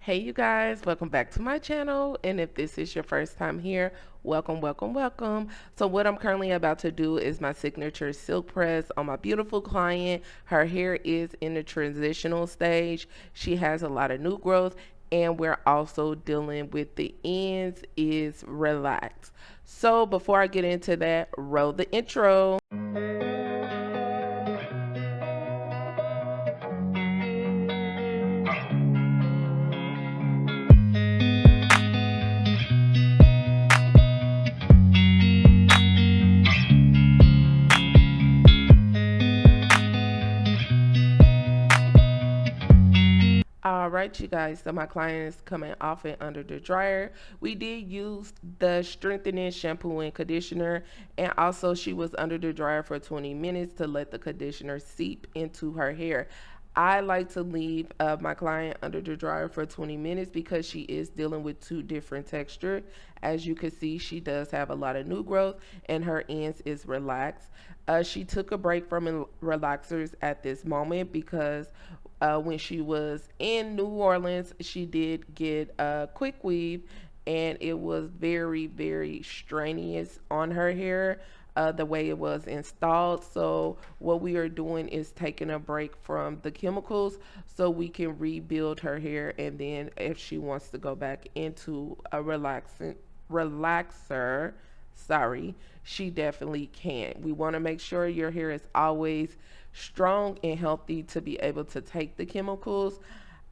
Hey you guys, welcome back to my channel. And if this is your first time here, welcome, welcome, welcome. So what I'm currently about to do is my signature silk press on my beautiful client. Her hair is in the transitional stage. She has a lot of new growth and we're also dealing with the ends is relaxed. So before I get into that, roll the intro. All right, you guys. So my client is coming off and under the dryer. We did use the strengthening shampoo and conditioner, and also she was under the dryer for 20 minutes to let the conditioner seep into her hair. I like to leave my client under the dryer for 20 minutes because she is dealing with two different textures. As you can see, she does have a lot of new growth and her ends is relaxed. She took a break from relaxers at this moment because when she was in New Orleans, she did get a quick weave and it was very, very strenuous on her hair. The way it was installed. So what we are doing is taking a break from the chemicals so we can rebuild her hair, and then if she wants to go back into a relaxer, sorry, she definitely can. We want to make sure your hair is always strong and healthy to be able to take the chemicals.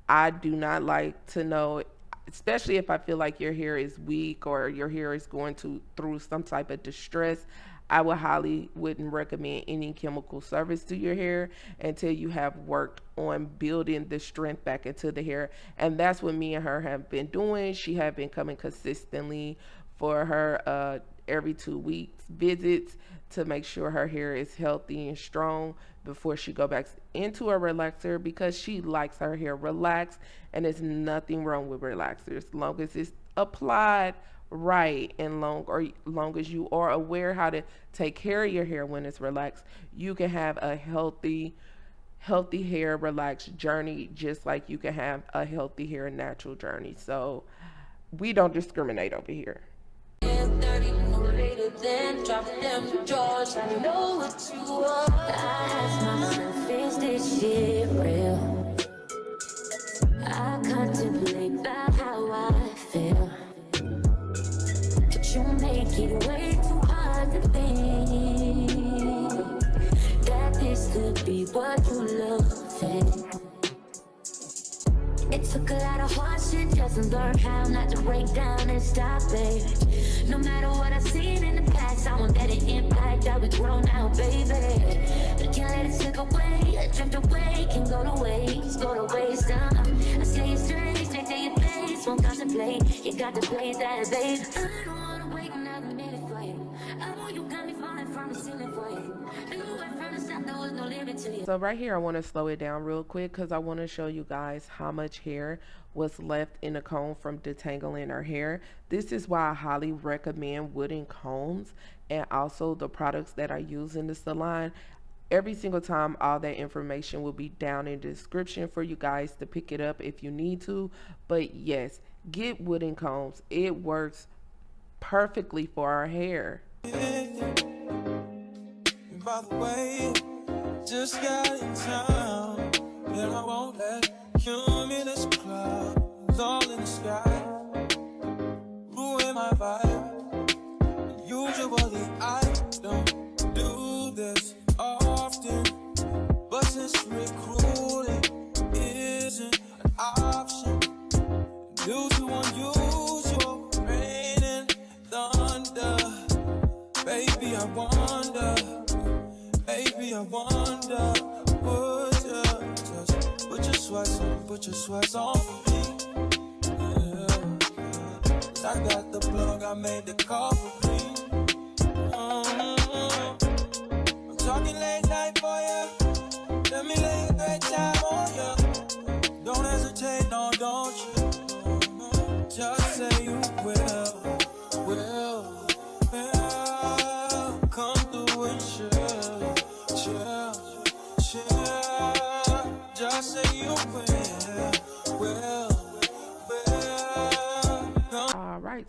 I do not like to know, especially if I feel like your hair is weak or your hair is going to through some type of distress. I would highly wouldn't recommend any chemical service to your hair until you have worked on building the strength back into the hair. And that's what me and her have been doing. She have been coming consistently for her every 2 weeks visits to make sure her hair is healthy and strong before she go back into a relaxer, because she likes her hair relaxed, and there's nothing wrong with relaxers as long as it's applied right, and long as you are aware how to take care of your hair when it's relaxed, you can have a healthy hair relaxed journey just like you can have a healthy hair natural journey. So we don't discriminate over here. Then drop them drawers. I know what you are. I ask myself, is this shit real? I contemplate about how I feel, but you make it way too hard to think that this could be what you love. It took a lot of hard shit just to learn how not to break down and stop it. No matter what I've seen in the past, I won't let it impact how we grow now, baby. But can't let it slip away, drift away, can go to waste, I say it straight, straight to your face, won't contemplate, you got to play that, babe. I don't wanna wait another minute for you. I know you got me falling from the ceiling for you. You went from the start, there was no limit to you. So right here, I want to slow it down real quick because I want to show you guys how much hair was left in the comb from detangling her hair. This is why I highly recommend wooden combs and also the products that I use in the salon. Every single time, all that information will be down in the description for you guys to pick it up if you need to. But yes, get wooden combs. It works perfectly for our hair. By the way, just got in town, and I won't let cumulus clouds all in the sky ruin my vibe. Usually I don't do this often, but since recruiting isn't an option due to unusual rain and thunder, baby, I wonder, would you just put your sweats on for me? Yeah. I got the plug, I made the call for me. I'm talking late night for you. Let me lay a great time on you. Don't hesitate, no, don't you? Just say you will. Come through and chill. Just say you will.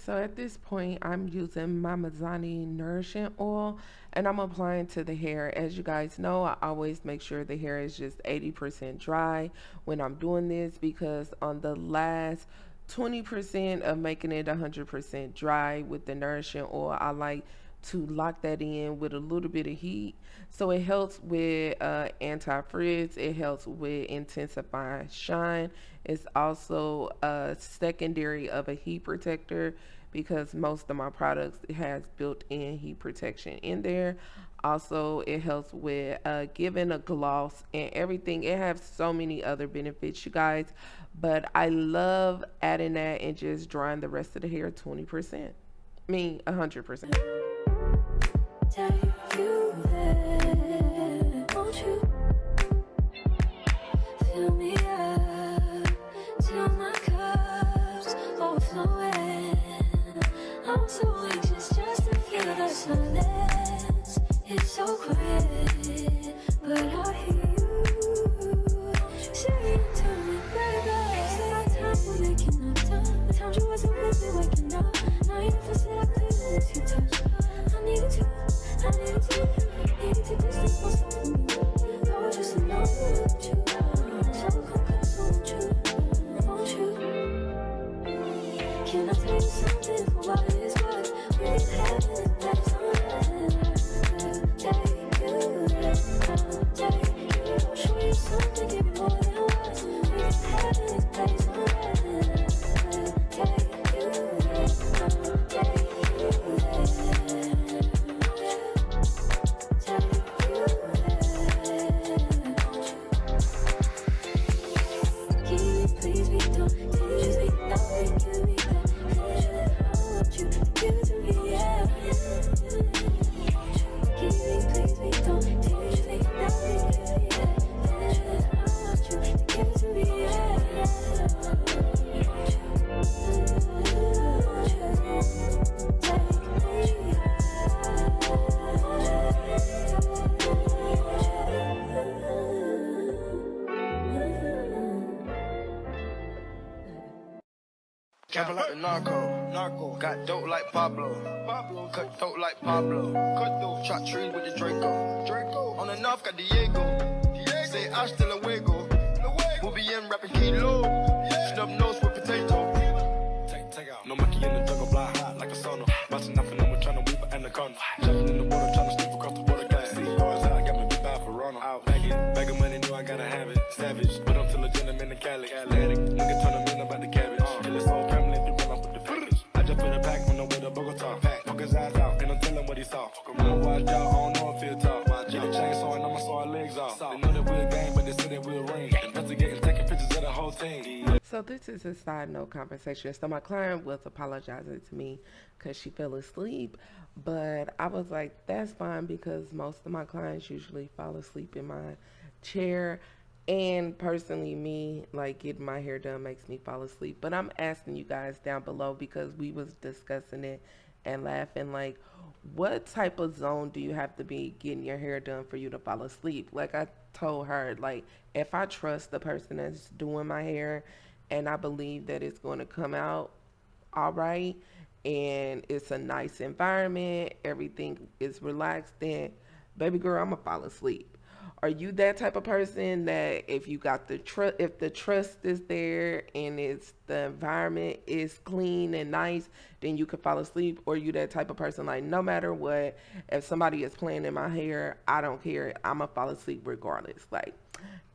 So at this point, I'm using my MIZANI Nourishing Oil and I'm applying to the hair. As you guys know, I always make sure the hair is just 80% dry when I'm doing this, because on the last 20% of making it 100% dry with the Nourishing Oil, I like to lock that in with a little bit of heat. So it helps with anti-frizz, it helps with intensifying shine. It's also a secondary of a heat protector because most of my products has built-in heat protection in there. Also, it helps with giving a gloss and everything. It has so many other benefits, you guys. But I love adding that and just drying the rest of the hair 20%. I mean, 100%. Tell you that, won't you fill me up till my cup's overflowing? I'm so anxious just to feel the silence. It's so quiet, but I hear you saying to me, baby, say our time, we're making up time. The times you wasn't with me waking up. Now you never said I couldn't miss you touch. I needed to. I needed to distance myself from you. I was just alone with you. So come close, won't you? Won't you? Can I tell you something for what it is worth? We've been having a place on earth. Take you there, I'll take you. I'll show you something, give you more than words. We've been having a place on earth. Take you there, I'll take you there. Trapping like the narco. Got dope like Pablo. Cut throat like Pablo. Shot trees with the Draco. On the north got Diego. Say hasta luego. We'll be in rapping kilo. Snub nose with potato. Take out. No monkey in the jungle, fly high like a sono. Busting up and I'm trying to weave an anaconda. Jumping in the water, trying to sleep across the water glass. See cars out, got me big by Verona. Out bagging money, knew I gotta have it. Savage, but I'm still a gentleman in Cali. Atlantic, nigga turn them in about the cabbage. Kill his whole family if you run up with the package. I just put a pack on the way to Bogota. Poke his eyes out, and I'm telling what he saw. I'ma watch out, I don't know if he'll talk. Get a chainsaw and I'ma saw our legs off. They know that we're a gang, but they say that we're a ring. Investigating, taking pictures of the whole team. So this is a side note conversation. So my client was apologizing to me because she fell asleep, but I was like, that's fine, because most of my clients usually fall asleep in my chair. And personally, me, like, getting my hair done makes me fall asleep. But I'm asking you guys down below, because we was discussing it and laughing, like, what type of zone do you have to be getting your hair done for you to fall asleep? Like I told her, like, if I trust the person that's doing my hair and I believe that it's going to come out all right and it's a nice environment, everything is relaxed, then baby girl, I'm gonna fall asleep. Are you that type of person that if you got the if the trust is there and it's the environment is clean and nice, then you could fall asleep? Or are you that type of person like, no matter what, if somebody is playing in my hair, I don't care, I'm gonna fall asleep regardless? Like,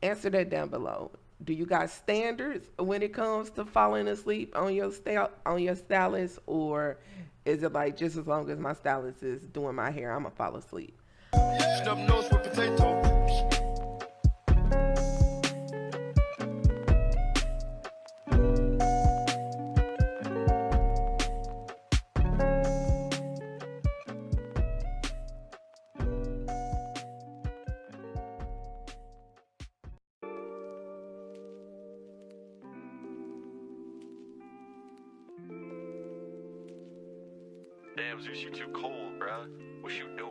answer that down below. Do you got standards when it comes to falling asleep on your stylist, or is it like, just as long as my stylist is doing my hair, I'm gonna fall asleep? Snub nose with potato. Damn, Zeus, you too cold, bruh. What you doing?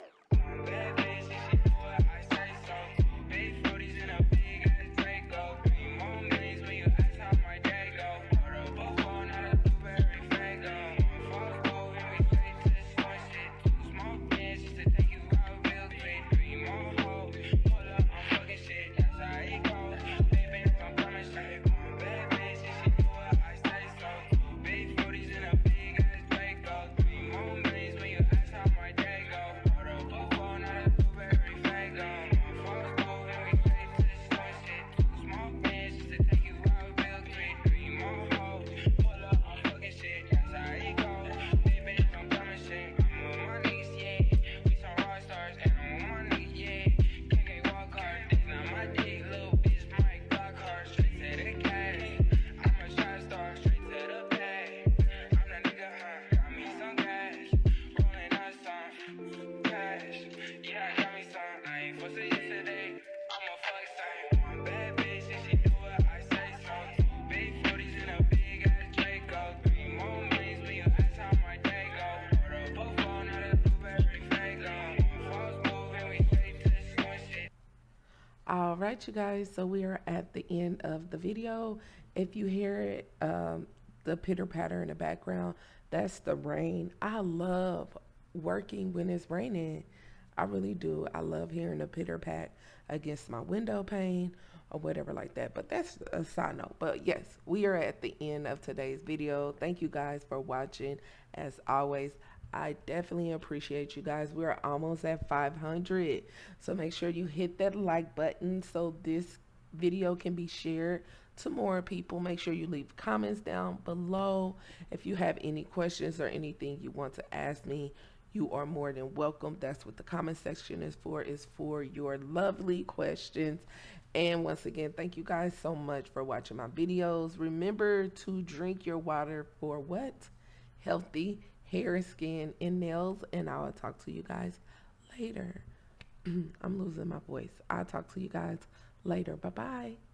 All right, you guys. So we are at the end of the video. If you hear it, the pitter patter in the background, that's the rain. I love working when it's raining. I really do. I love hearing the pitter pat against my window pane or whatever like that. But that's a side note. But yes, we are at the end of today's video. Thank you guys for watching. As always, I definitely appreciate you guys. We're almost at 500. So make sure you hit that like button so this video can be shared to more people. Make sure you leave comments down below. If you have any questions or anything you want to ask me, you are more than welcome. That's what the comment section is for your lovely questions. And once again, thank you guys so much for watching my videos. Remember to drink your water for what? Healthy hair, skin, and nails. And I will talk to you guys later. I'm losing my voice. I'll talk to you guys later. Bye bye.